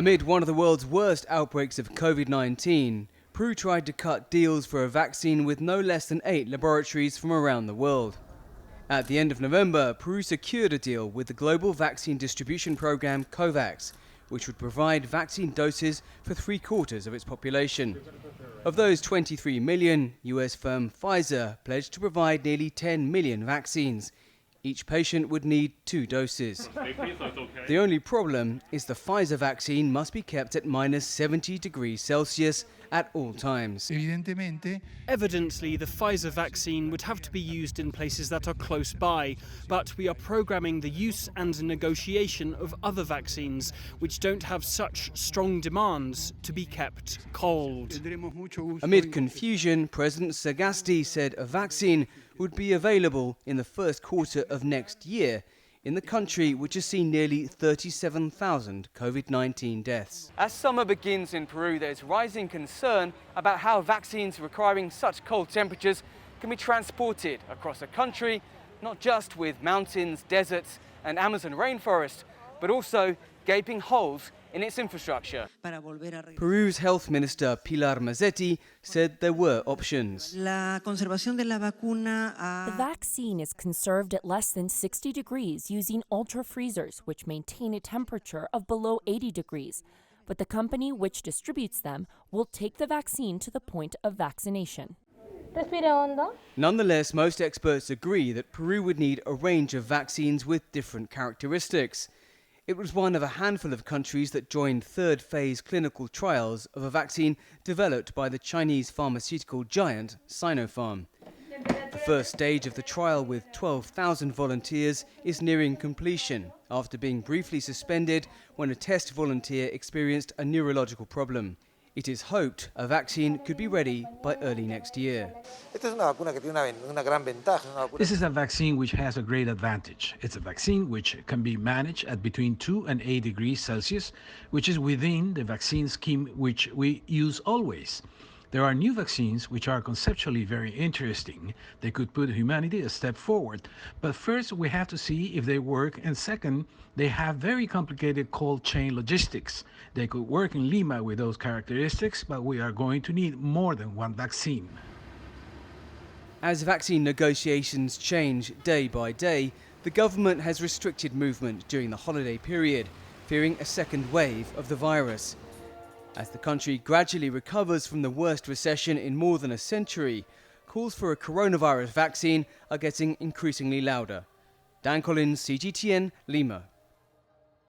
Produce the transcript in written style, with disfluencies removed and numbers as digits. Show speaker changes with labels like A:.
A: Amid one of the world's worst outbreaks of COVID-19, Peru tried to cut deals for a vaccine with no less than 8 laboratories from around the world. At the end of November, Peru secured a deal with the global vaccine distribution program COVAX, which would provide vaccine doses for 3/4 of its population. Of those 23 million, US firm Pfizer pledged to provide nearly 10 million vaccines. Each patient would need 2 doses. The only problem is the Pfizer vaccine must be kept at -70 degrees Celsius at all times.
B: Evidently, the Pfizer vaccine would have to be used in places that are close by, but we are programming the use and negotiation of other vaccines, which don't have such strong demands, to be kept cold.
A: Amid confusion, President Sagasti said a vaccine would be available in the first quarter of next year in the country which has seen nearly 37,000 COVID-19 deaths. As summer begins in Peru, there's rising concern about how vaccines requiring such cold temperatures can be transported across a country, not just with mountains, deserts and Amazon rainforest, but also gaping holes in its infrastructure. Peru's health minister Pilar Mazzetti said there were options.
C: The
D: vaccine is conserved at less than 60 degrees using ultra-freezers, which maintain a temperature of below 80 degrees. But the company which distributes them will take the vaccine to the point of vaccination.
A: Nonetheless, most experts agree that Peru would need a range of vaccines with different characteristics. It was one of a handful of countries that joined third-phase clinical trials of a vaccine developed by the Chinese pharmaceutical giant Sinopharm. The first stage of the trial with 12,000 volunteers is nearing completion after being briefly suspended when a test volunteer experienced a neurological problem. It is hoped a vaccine could be ready by early next year.
E: This is a vaccine which has a great advantage. It's a vaccine which can be managed at between 2 and 8 degrees Celsius, which is within the vaccine scheme which we use always. There are new vaccines which are conceptually very interesting. They could put humanity a step forward. But first, we have to see if they work. And second, they have very complicated cold chain logistics. They could work in Lima with those characteristics, but we are going to need more than one vaccine.
A: As vaccine negotiations change day by day, the government has restricted movement during the holiday period, fearing a second wave of the virus. As the country gradually recovers from the worst recession in more than a century, calls for a coronavirus vaccine are getting increasingly louder. Dan Collins, CGTN, Lima.